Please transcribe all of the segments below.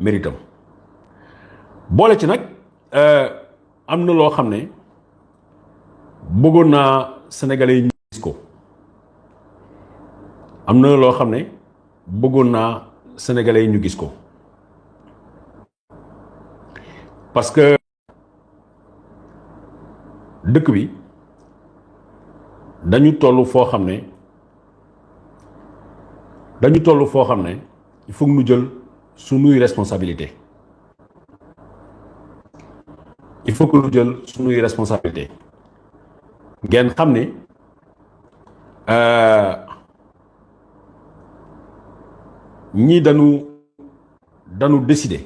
méritam boole ci nag am na loo xam ne bëggoon naa sénégalais yi ñu gis ko am na loo xam ne bëggoon naa sénégalais yi ñu gis ko parce que dëkk bi dañu toll foo xam ne il faut que ñu jël sunuy responsabilité il faut que ñu jël sunuy responsabilité ngeen xam ne ñii dañu décider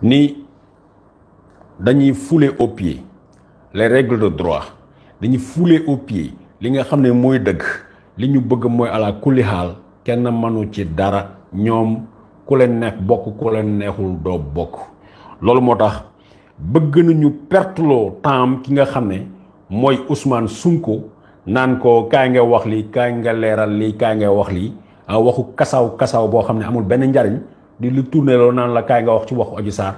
ni dañuy fouler aux pieds les règles de droit dañuy fouler aux pieds li nga xam ne mooy dëgg li ñu bëgg mooy ala kulli xaal kenn mënu ci dara ñoom ku leen neex bokk ku leen neexul doo bokk loolu moo tax bëgg nañu perteloo temps ki nga xam ne mooy Ousmane Sonko naan ko kaay nga wax lii kaay nga leeral lii kaay nga wax lii waxu kasaw boo xam ne amul benn njariñ di lu tourné loo naan la kaay nga wax ci waxu Adji Sarr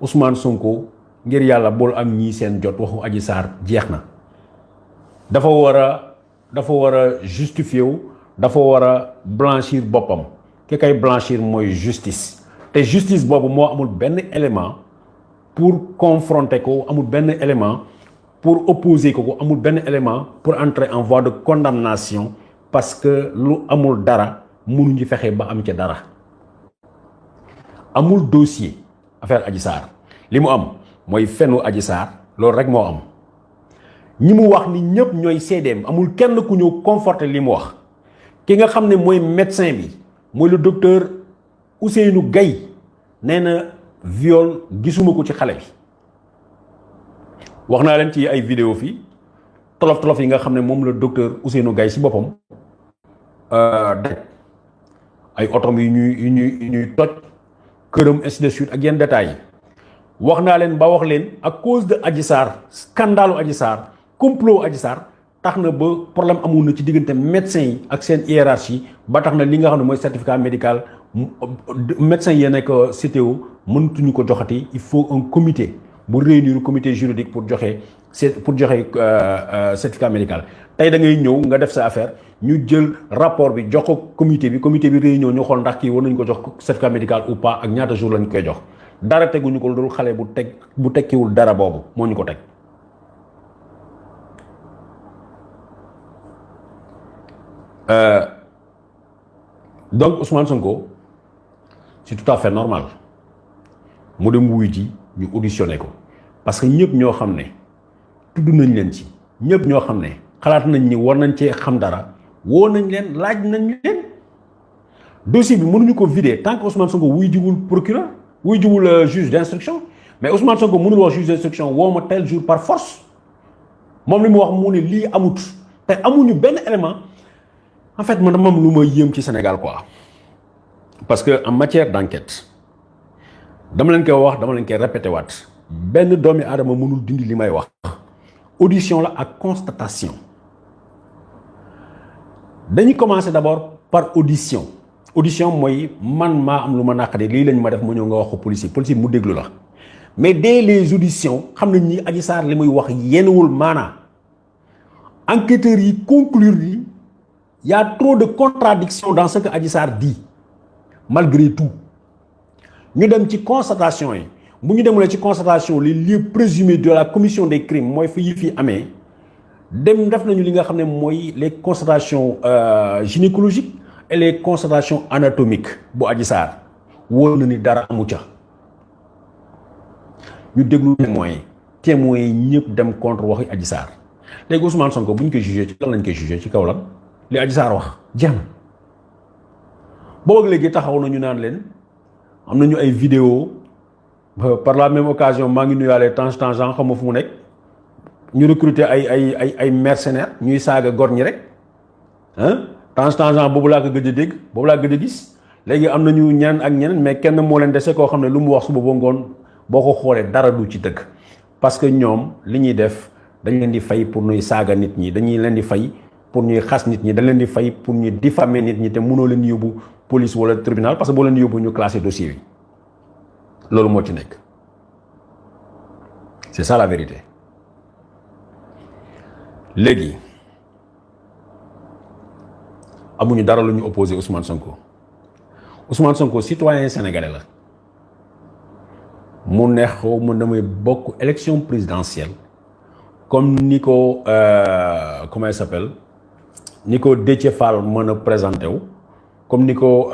Ousmane Sonko ngir yàlla bool am ñii seen jot waxu Adji Sarr jeex na dafa war a justifier wu dafa war a blanchir boppam ki kay blanchir mooy justice te justice boobu moo amul benn élément pour confronter ko amul benn élément pour opposer ko amul benn élément pour entrer en voie de condamnation parce que lu amul dara mënuñu fexe ba am ca dara amul dossier affaire Adji Sarr li mu am mooy fenu Adji Sarr loolu rek moo am ñi mu wax ni ñëpp ñooy seedeem amul kenn ku ñëw conforter li mu wax ki nga xam ne mooy médecin bi mooy le docteur Ousseynou Gaye nee na viol gisuma ko ci xale bi wax naa leen ci ay vidéo fii tolof yi nga xam ne moom la docteur Ousseynou Gaye si boppam daj ay otom yu ñuy toj këram ainsi de suite ak yenn détails yi wax naa leen ba wax leen à cause de Adji Sarr scandalu Adji Sarr complot Adji Sarr tax na ba problème amul na ci diggante médecin yi ak seen hiérarchie ba tax na li nga xam ne mooy certificat médical médecin yi nekk CTO mënatuñu ko joxati il faut un comité bu réunir comité juridique pour joxe certificat médical tey da ngay ñëw nga def sa affaire ñu jël rapport bi jox ko comité bi réunion ñu xool ndax kii war nañu ko jox certificat médical ou pas ak ñaata jour lañ koy jox dara teguñu ko dul xale bu tekkiwul dara boobu moo ñu ko teg donc Ousmane Sonko c'est tout à fait normal mu dem wuy ji ñu auditionné ko parce que ñëpp ñoo xam ne tudd nañ leen ci ñëpp ñoo xam ne xalaat nañ ni war nañ cee xam dara woo nañ leen laaj nañ leen dossier bi mënuñu ko vider tant que Ousmane Sonko wuy jiwul procureur wuy jiwul juge d'instruction mais Ousmane Sonko mënul wax juge d'instruction woo ma tel jour par force moom li mu wax mu ne lii amut te amuñu benn élément en fait man dama am lu ma yéem ci Sénégal quoi parce que en matière d'enquête dama leen koy wax dama leen koy répété waat benn doomi aadama mënul dindi li may wax audition la ak constatation dañuy commencer d'abord par audition mooy man maa am lu ma naqari lii lañ ma def ma ñëw nga wax ko policier mu déglu la mais dès les auditions xam nañ ni Adji Sarr li muy wax yenuwul maanaa enquêteurs yi conclure ni y a trop de contradictions dans ce que Adji Sarr dit malgré tout ñu dem ci constatation yi bu ñu demulee ci constatation les lieux présumés de la commission des crimes mooy fi yi fi amee dem def nañu li nga xam ne mooy les constatations gynécologiques et les constatations anatomiques bu Adji Sarr wóor na ni dara amu ca ñu déglu témoins yi ñëpp dem contre waxi Adji Sarr léegi Ousmane Sonko bu ñu koy jugé ci lan lañ koy jugé ci kaw lan li Adji Sarr wax jeex na boobu léegi taxaw na ñu naan leen am nañu ay vidéo par la même occasion maa ngi nuyuwaale Tange Tandian xam nga fu mu nekk ñu recruter ay mercenaires ñuy saaga gor ñi rek Tange Tandian boobu laa ko gëj a dégg boobu laa gëj a gis léegi am nañu ñeneen ak ñeneen mais kenn moo leen dese koo xam ne lu mu wax suba ba ngoon boo ko xoolee dara du ci dëgg parce que ñoom li ñuy def dañ leen di fay pour ñuy saaga nit ñi dañuy leen di fay pour ñuy xas nit ñi dañ leen di fay pour ñuy diffamer nit ñi te mënoo leen yóbbu police wala tribunal parce que boo leen yóbbu ñu classé dossier bi loolu moo ci nekk c'est ça la vérité léegi amuñu dara lu ñu opposé Ousmane Sonko citoyen sénégalais la mu neex ko mu damay bokk élection présidentielle comme ni ko comment il s'appelle ni ko Déthié Fall mën a présenté wu comme ni ko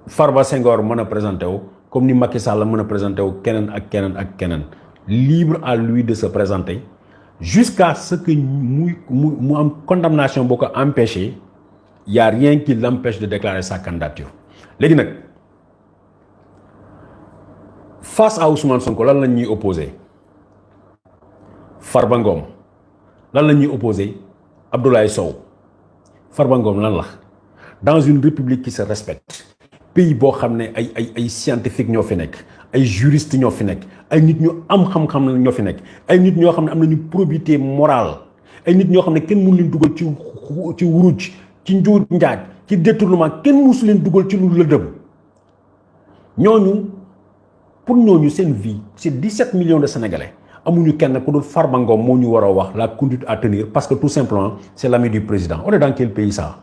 Farba Senghor mën a présenté wu comme ni Macky Sall mën a présenté wu keneen ak keneen libre à lui de se présenter jusqu'à ce que mu am condamnation boo ko empêché y a rien qui l'empêche de déclarer sa candidature léegi nag face à Ousmane Sonko lan la ñuy opposé Farba Ngom lan la ñuy opposé Abdoulaye Sow Farba Ngom lan la dans une république qui se respecte pays boo xam ne ay scientifique ñoo fi nekk ay juriste ñoo fi nekk ay nit ñu am xam-xam ñoo fi nekk ay nit ñoo xam ne am nañu probité morale ay nit ñoo xam ne kenn mënu leen dugal ci wuruj ci njuuj njaaj ci détournement kenn mësu leen dugal ci lu lëndëm ñooñu pour ñooñu seen vie c'est 17 millions de Sénégalais amuñu kenn ku dul Farba Ngom moo ñu war a wax la conduite à tenir parce que tout simplement c'est l'ami du président on est dans quel pays ça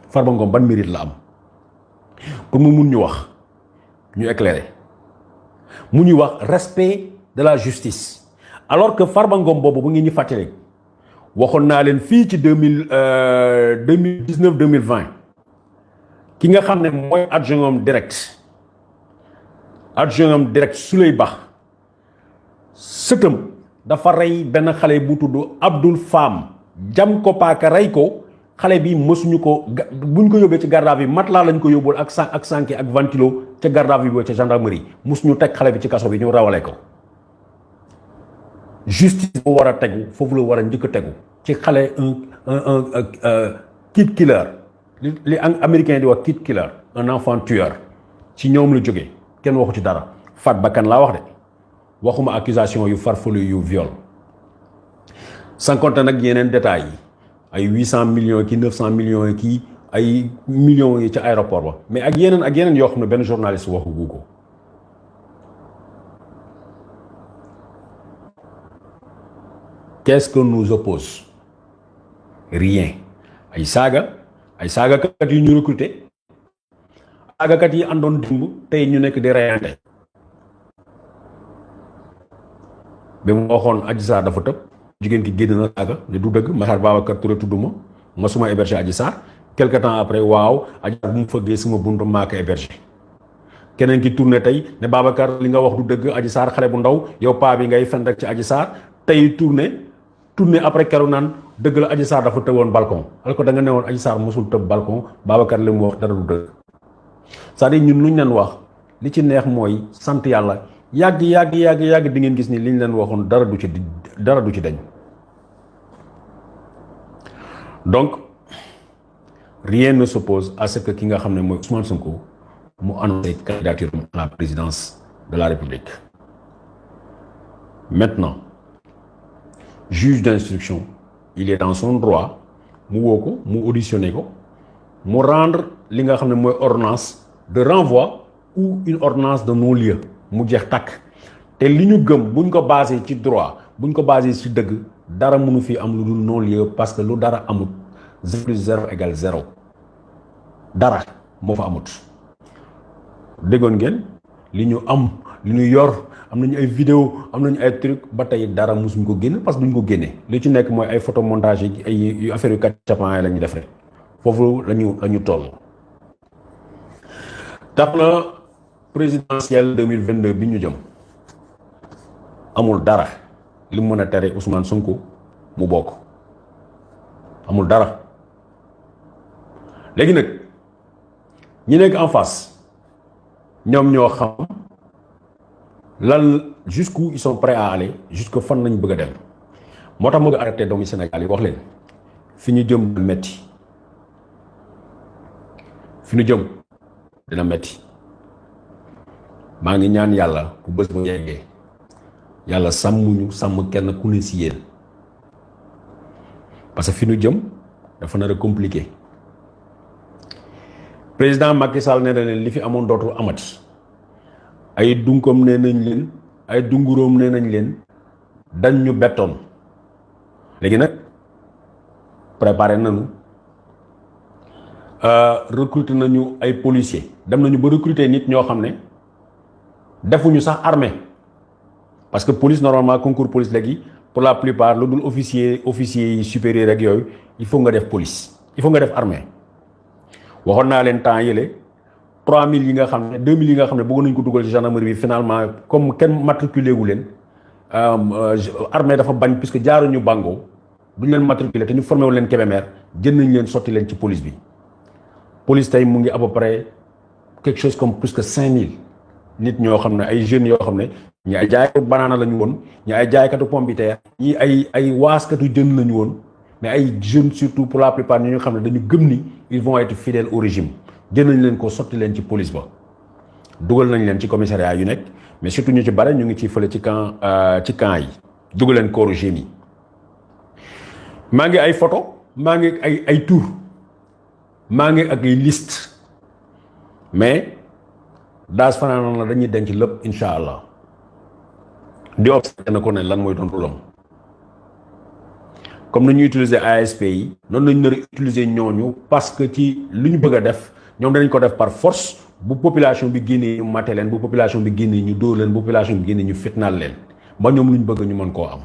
Farba Ngom ban mérite la am pour mu mun ñu wax ñu éclairer mu ñu wax respect de la justice alors que Farba Ngom boobu bu ngeen ñu fàttali waxoon naa leen fii ci 2019-2020 ki nga xam ne mooy adjoint direct Souley Ba sëtëm dafa rey benn xale bu tudd Abdoul Fam jam ko paaka rey ko xale bi mësuñu ko buñ ko yóbbee ci garde à vue matelas lañ ko yóbbul ak sànke ak ventilo ca garde à vue ba ca gendarmerie mësuñu teg xale bi ci kaso bi ñu rawale ko justice bu war a tegu foofu la war a njëkk a tegu ci xale un kid killer li américain di wax kid killer un enfant tueur ci ñoom la jógee kenn waxu ci dara faat bakkan laa wax de waxuma accusation yu farfelu yu viol sans compter nag yeneen détails yi ay 800 millions ki 900 millions ki ay millions yi ci aéroport ba mais ak yeneen yoo xam ne benn journaliste waxu gu ko qu'est-ce que nous oppose rien ay saagakat yi ñu recruter saagakat yi àndoon dimb tey ñu nekk di reyante bi mu waxoon Adji Sarr dafa tëb jigéen ki génn na saaga ne du dëgg Makhtar Babacar Touré tudduma ma suma hébergé Adji Sarr quelque temps après waaw Adji Sarr bu mu fëggee suma buntu maa ko hébergé keneen ki tourné tey ne Babacar li nga wax du dëgg Adji Sarr xale bu ndaw yow paa bi ngay fen rek ci Adji Sarr tey tourné après keroog naan dëgg la Adji Sarr dafa tëwoon balcon alors que da nga ne woon Adji Sarr mosul tëb balcon Babacar li mu wax dara du dëgg c'est-à-dire ñun luñ leen wax li ci neex mooy sant yàlla yàgg di ngeen gis ni liñ leen waxoon dara du ci dañ donc rien ne s'oppose à ce que ki nga xam ne mooy Ousmane Sonko mu annoncé candidature à la présidence de la République maintenant juge d'instruction il est dans son droit mu woo ko mu auditionné ko mu rendre li nga xam ne mooy ordonnance de renvoi ou une ordonnance de non-lieu mu jeex takk te li ñu gëm buñ ko basé ci droit buñ ko basé ci dëgg dara mënu fi am lu dul non-lieu parce que lu dara amut 0 plus 0 égale 0 dara moo fa amut déggoon ngeen li ñu am li ñu yor am nañu ay vidéo am nañu ay truc ba tey dara mosuñ ko génn parce que duñ ko génne li ci nekk mooy ay photomontage yi ay affaire yu kàccapan la ñu def rek foofu la ñu toll. tax na présidentielle 2022 bi ñu jëm amul dara li mu mën a tere Ousmane Sonko mu bokk amul dara léegi nag ñi nekk en face ñoom ñoo xam lan jusqu'où ils sont prêts à aller jusque fan lañ bëgg a dem moo tax mu nga arrêté doomu Sénégal yi wax leen fi ñu jëm dina metti maa ngi ñaan yàlla ku bés ba yeggee yàlla sàmmuñu sàmm kenn ku ne si yéen parce que fi ñu jëm dafa nar a compliqué président Macky Sall nee na leen li fi amoon dootul amati ay dunkom nee nañ leen ay dunguróom nee nañ leen dañ ñu bettoon léegi nag préparé nañu recruter nañu ay policiers dem nañu ba recruter nit ñoo xam ne defuñu sax armée parce que police normalement concours police léegi pour la plupart lu dul officier supérieur rek yooyu il faut nga def police il faut nga def armée waxoon naa leen temps yële 3000 yi nga xam ne 2000 yi nga xam ne bëggoon nañu ko dugal ci gendarmerie bi finalement comme kenn matriculé wu leen armée dafa bañ puisque jaaruñu Bango duñ leen matriculé te ñu formé wu leen Kébémer jën nañ leen sotti leen ci police bi police tey mu ngi à peu près quelque chose comme plus que 5000 nit ñoo xam ne ay jeunes yoo xam ne ñi ay jaaykatu banaana la ñu woon ñi ay jaaykatu pomme de terre ñi ay waaskatu jën la ñu woon mais ay jeunes surtout pour la plupart ñi nga xam ne dañu gëm ni ils vont être fidèles au régime jën nañ leen ko sotti leen ci police ba dugal nañ leen ci commissariat yu nekk mais surtout ñu ci bare ñu ngi ci fële ci camp yi dugal leen corps jeunes yi maa ngi ay photo maa ngi ay tour maa ngi ak ay liste mais daas fanaan la dañuy denc lépp incha allah di observé na ko ne lan mooy doon problème comme ni ñuy utiliser ASP yi noonu lañu nar a utiliser ñooñu parce que ci lu ñu bëgg a def ñoom danañ ko def par force bu population bi génnee ñu maté leen bu population bi génnee ñu dóor leen bu population bi génnee ñu fitnaal leen ba ñoom lu ñu bëgg ñu mën koo am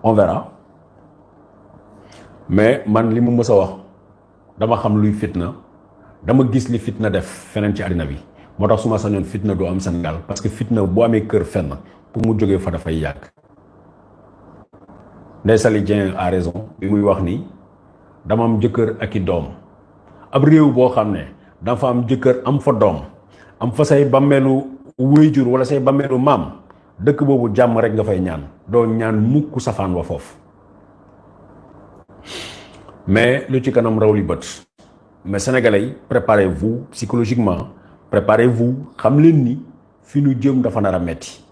on verra mais man li mu mës a wax dama xam luy fitna dama gis li fitna def feneen ci àddina bi moo tax su ma sañoon fitna doo am Sénégal parce que fitna boo amee kër fenn pour mu jógee fa dafay yàgg Ndeye Saly Dieng a raison bi muy wax ni dama am jëkkër ak i doom ab réew boo xam ne dafa am jëkkër am fa doom am fa say bàmmeelu wéyjur wala say bàmmeelu maam dëkk boobu jàmm rek nga fay ñaan doo ñaan mukk safaan wa foofu mais lu ci kanam raw li bët mais sénégalais yi préparez-vous psychologiquement préparez-vous xam leen ni fi nu jëm dafa nar a metti